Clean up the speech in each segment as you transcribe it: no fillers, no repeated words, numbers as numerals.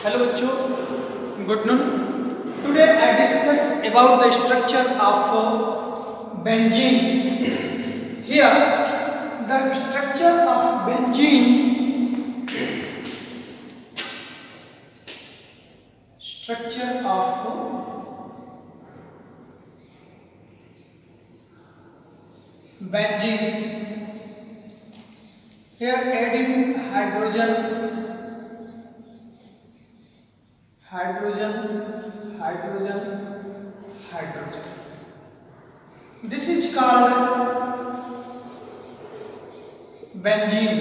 Hello bachcho, good noon. Today I discuss about the structure of benzene. Here the structure of benzene here adding hydrogen. This is called benzene.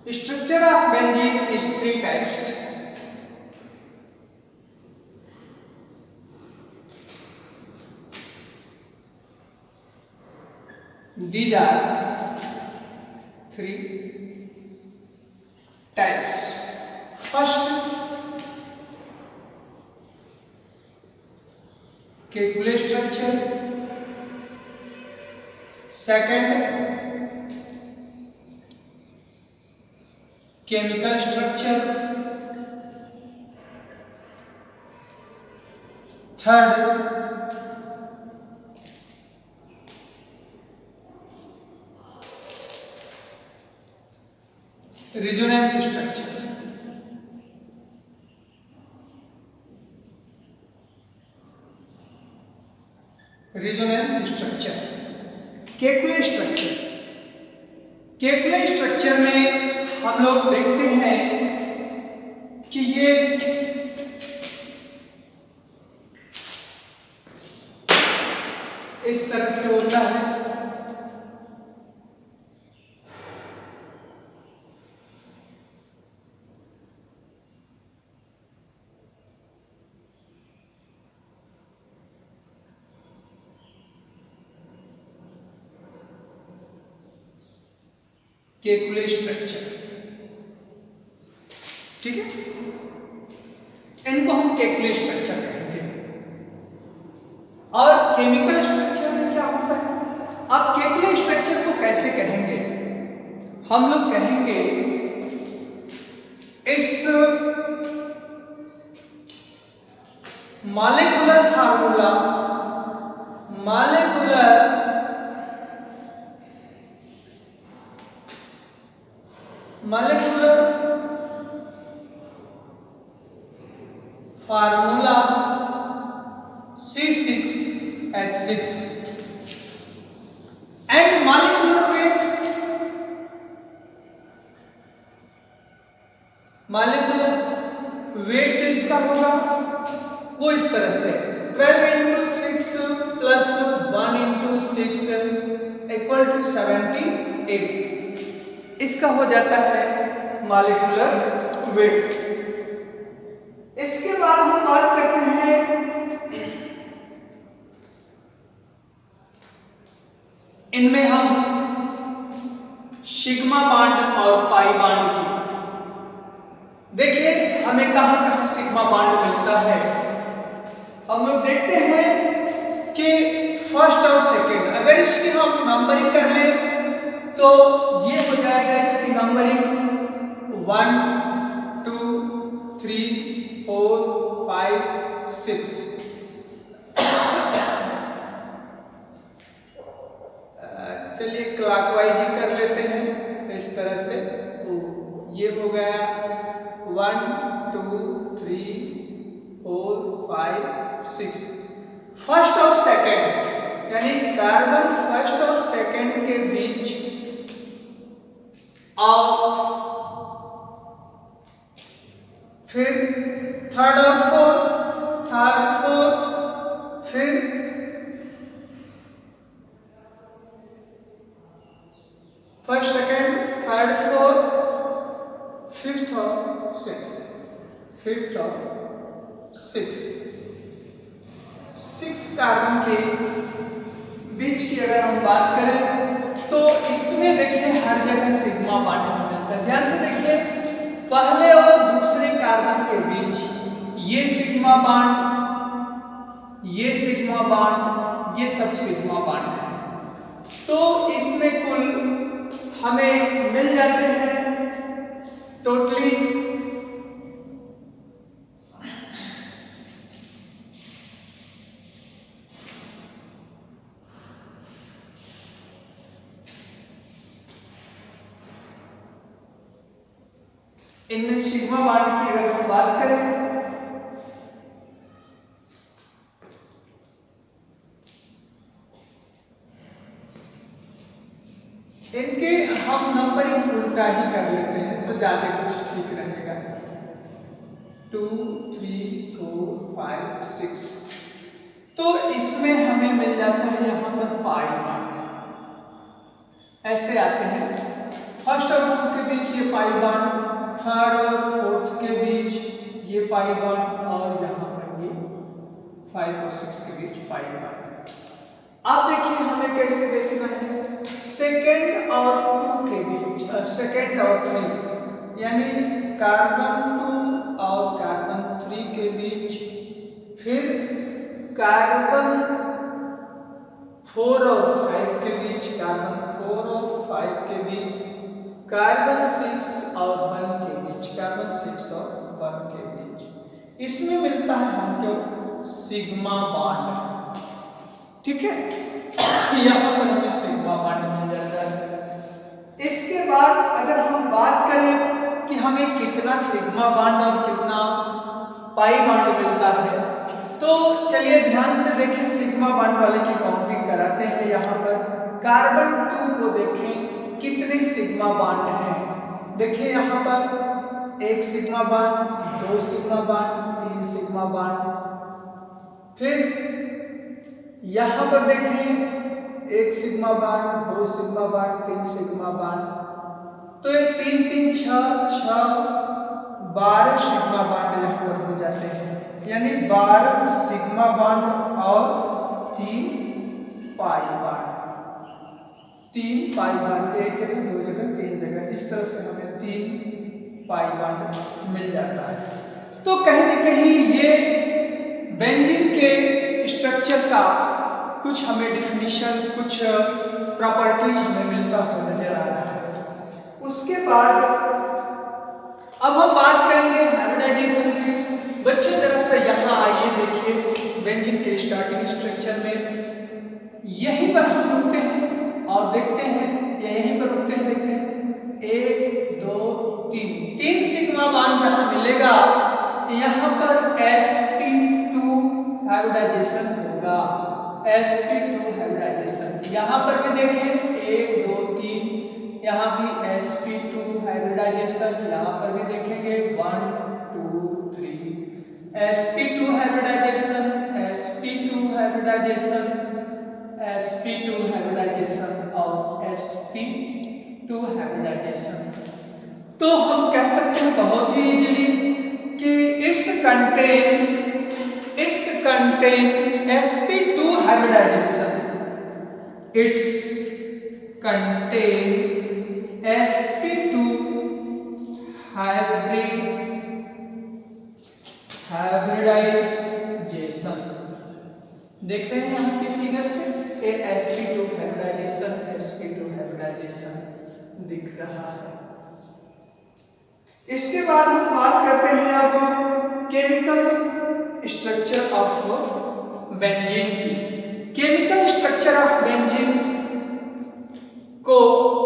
The structure of benzene is three types. These are three types. First, Kekulé structure. Second, chemical structure. Third, resonance structure. Kekule structure में हम लोग देखते हैं कि ये इस तरह से होता है। केकुले स्ट्रक्चर, ठीक है, इनको हम केकुले स्ट्रक्चर कहेंगे। और केमिकल स्ट्रक्चर में क्या होता है? अब केकुले स्ट्रक्चर को कैसे कहेंगे? हम लोग कहेंगे it's molecular formula, molecular formula C6H6 and molecular weight इसका होगा वो इस तरह से 12 into 6 plus 1 into 6 equal to 78। इसका हो जाता है मॉलिक्यूलर वेट। इसके बाद हम बात करते हैं इनमें हम सिग्मा बॉन्ड और पाई बॉन्ड की। देखिए हमें कहां सिग्मा बॉन्ड मिलता है। हम लोग देखते हैं कि फर्स्ट और सेकेंड, अगर इसकी हम नंबरिंग कर लें तो ये हो जाएगा इसकी नंबरिंग 1 2 3 4 5 6। चलिए क्लॉकवाइज ही कर लेते हैं इस तरह से। ये हो गया 1 2 3 4 5 6। फर्स्ट और सेकेंड यानी कार्बन फर्स्ट और सेकेंड के बीच और फिर थर्ड और फोर्थ, फिर first second third fourth fifth और सिक्स, 6 कार्बन के बीच की अगर हम बात करें तो इसमें देखिए हर जगह सिग्मा बॉन्ड मिलता है। ध्यान से देखिए पहले और दूसरे कार्बन के बीच ये सिग्मा बॉन्ड, ये सब सिग्मा बॉन्ड है। तो इसमें कुल हमें मिल जाते हैं टोटली इनमें सिग्मा बांड की अगर हम बात करें इनके हम नंबरिंग उल्टा ही कर लेते हैं तो ज्यादा कुछ ठीक रहेगा। 2 3 4 5 6 तो इसमें हमें मिल जाता है यहाँ पर पाई बांड ऐसे आते हैं। फर्स्ट और 2 के बीच ये पाई बांड, थर्ड और फोर्थ के बीच ये पाई बांड और यहाँ पर ये 5 और 6 के बीच पाई बांड। अब देखिए हमें कैसे देखना है सेकेंड और 2 के बीच, सेकेंड और 3 यानी कार्बन 2 और कार्बन 3 के बीच, फिर कार्बन 4 और 5 के बीच, कार्बन 4 और 5 के बीच, कार्बन 6 और 1 के बीच, कार्बन 6 और 1 के बीच, इसमें मिलता है हमको सिग्मा बांड। ठीक है, यहाँ पर हमें सिग्मा बांड मिल जाता है। इसके बाद अगर हम बात करें कि हमें कितना सिग्मा बांड और कितना पाई बांड मिलता है तो चलिए ध्यान से देखें, सिग्मा बांड वाले की काउंटिंग कराते हैं। यहाँ पर कार्बन 2 को देखें कितने सिग्मा बांड हैं। देखिए यहाँ पर 1 sigma bond, 2 sigma bond, 3 sigma bond, फिर यहाँ पर देखें 1 sigma bond, 2 sigma bond, 3 sigma bond, तो ये 3 3 6 12 सिग्मा बांड यहाँ पर हो जाते हैं, यानी 12 सिग्मा बांड और 3 पाई बांड, 3 पाई बांड, एक जगह 2 जगह 3 जगह, इस तरह से हमें 3 पाई बांड मिल जाता है। तो कहीं न कहीं ये बेंजीन के स्ट्रक्चर का कुछ हमें डिफिनीशन, कुछ प्रॉपर्टीज हमें मिलता हुआ नजर आ रहा है। उसके बाद अब हम बात करेंगे हाइब्रिडाइजेशन की। बच्चों जरा सा यहाँ आइए, देखिए बेंजीन के स्टार्टिंग स्ट्रक्चर में यहीं पर हम रुकते हैं और देखते हैं, यहीं पर रुकते हैं, देखते हैं 1 2 3 सिग्मा बांड जहाँ मिलेगा यहाँ पर sp2 हाइब्रिडाइजेशन होगा, sp2 हाइब्रिडाइजेशन। यहाँ पर भी देखें 1 2 3, यहाँ भी sp2 हाइब्रिडाइजेशन, यहाँ पर भी देखेंगे 1 2 3, sp2 hybridisation, sp2 hybridisation, sp2 hybridisation और sp2 हाइब्रिडाइजेशन। तो हम कह सकते हैं बहुत ही इजीली कि it's contain sp2 hybridization, it's contain sp2 hybridization। देख रहे हैं यहाँ की फिगर से sp2 हाइब्रिडाइजेशन दिख रहा है। इसके बाद हम बात करते हैं अब केमिकल स्ट्रक्चर ऑफ बेंजीन की। केमिकल स्ट्रक्चर ऑफ बेंजीन को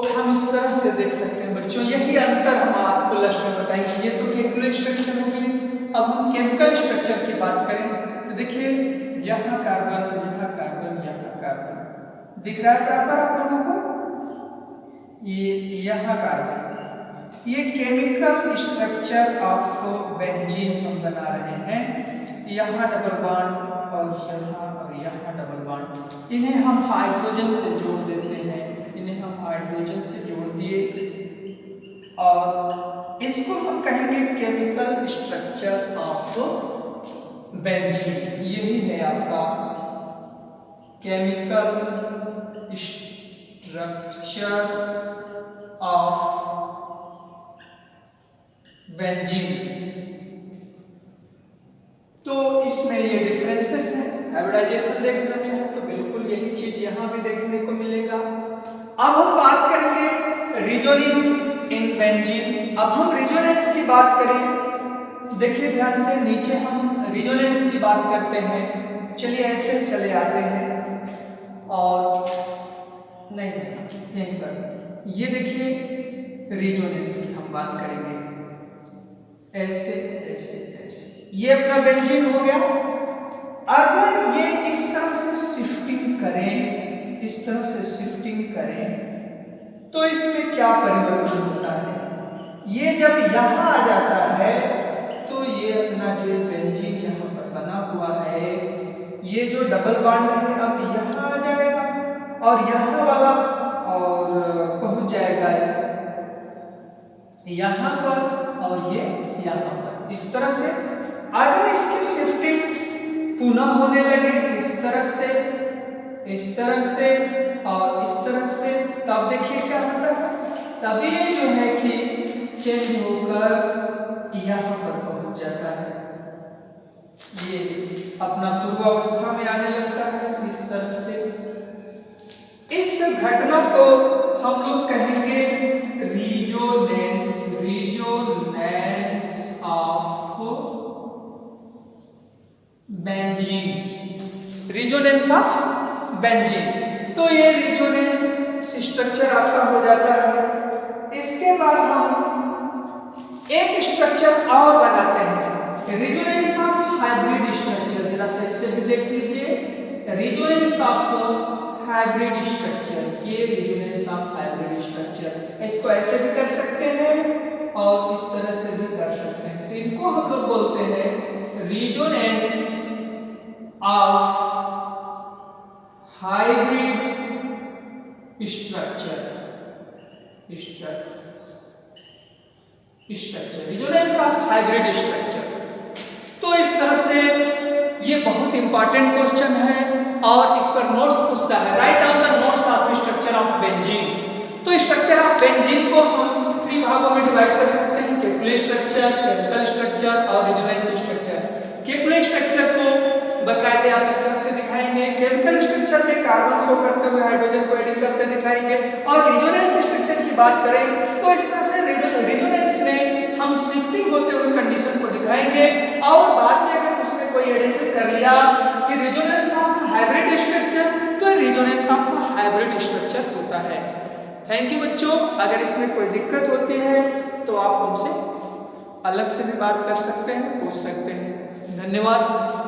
हम इस तरह से देख सकते हैं बच्चों, यही अंतर हम आपको लास्ट में बताएंगे। ये तो केमिकल स्ट्रक्चर हो गई, अब हम केमिकल स्ट्रक्चर की बात करें तो देखिए यहाँ कार्बन, यहाँ कार्बन, यहाँ कार्बन दिख रहा है बराबर आप लोगों को, ये यहाँ कार्बन, ये केमिकल स्ट्रक्चर ऑफ बेंजीन हम बना रहे हैं। यहाँ डबल बॉन्ड और यहाँ डबल बॉन्ड, इन्हें हम हाइड्रोजन से जोड़ देते हैं, इन्हें हम हाइड्रोजन से जोड़ दिए और इसको हम कहेंगे केमिकल स्ट्रक्चर ऑफ बेंजीन। यही है आपका केमिकल स्ट्रक्चर ऑफ बेंजीन। तो इसमें ये डिफरेंसेस हैं। हाइब्रिडाइजेशन देखना चाहे तो बिल्कुल यही चीज यहाँ भी देखने को मिलेगा। अब हम बात करेंगे रिजोनेंस इन बेंजीन। अब हम रिजोनेंस की बात करें, देखिए ध्यान से, नीचे हम रिजोनेंस की बात करते हैं। चलिए ऐसे चले आते हैं और नहीं यहीं पर ये देखिए रिजोनेंस की हम बात करेंगे। ऐसे ऐसे ऐसे ये अपना बेंजीन हो गया। अगर ये इस तरह से शिफ्टिंग करें, इस तरह से शिफ्टिंग करें तो इसमें क्या परिवर्तन होता है? ये जब यहाँ आ जाता है तो ये अपना जो बेंजीन यहाँ पर बना हुआ है, ये जो डबल बॉन्ड है अब यहाँ आ जाएगा और यहाँ वाला और पहुंच जाएगा यहाँ पर और ये यहाँ पर। इस तरह से अगर इसकी शिफ्टिंग पुनः होने लगे इस तरह से और इस तरह से, तब देखिए क्या होता है, तब ये जो है कि चेंज होकर यहाँ पर पहुंच जाता है। ये अपना पूर्वावस्था में आने लगता है इस तरह से। इस घटना को हम लोग कहेंगे resonance of benzene. Resonance of benzene. तो ये रिजोनेंस स्ट्रक्चर आपका हो जाता है। इसके बाद हम एक स्ट्रक्चर और बनाते हैं, रिजोनेंस ऑफ हाइब्रिड स्ट्रक्चर। जरा से इसे भी देख लीजिए, रिजोनेंस ऑफ हाइब्रिड स्ट्रक्चर। ये रिजोनेंस ऑफ हाइब्रिड स्ट्रक्चर, इसको ऐसे भी कर सकते हैं और इस तरह से भी कर सकते हैं। तो इनको हम लोग बोलते हैं resonance of hybrid structure. Resonance of hybrid structure. तो इस तरह से ये बहुत इंपॉर्टेंट क्वेश्चन है और इस पर नोट्स पूछता है। Write down the notes of structure of benzene. तो स्ट्रक्चर ऑफ बेंजीन को हम 3 भागों में डिवाइड कर सकते हैं, केकुले स्ट्रक्चर, केमिकल स्ट्रक्चर और रिजोनेंस स्ट्रक्चर। केकुले स्ट्रक्चर को बकायदे आप इस तरह से दिखाएंगे, केमिकल स्ट्रक्चर में कार्बन शो करते हुए हाइड्रोजन को एडिट करते दिखाएंगे, और रिजोनेंस स्ट्रक्चर की बात करें तो इस तरह से रिजोनेंस में हम शिफ्टिंग होते हुए कंडीशन को दिखाएंगे और बाद में अगर उसमें कोई एडिशन कर लिया कि रिजोनेंस ऑफ हाइब्रिड स्ट्रक्चर, तो रिजोनेंस ऑफ हाइब्रिड स्ट्रक्चर होता है। थैंक यू बच्चों। अगर इसमें कोई दिक्कत होती है तो आप हमसे अलग से भी बात कर सकते हैं, पूछ सकते हैं। धन्यवाद।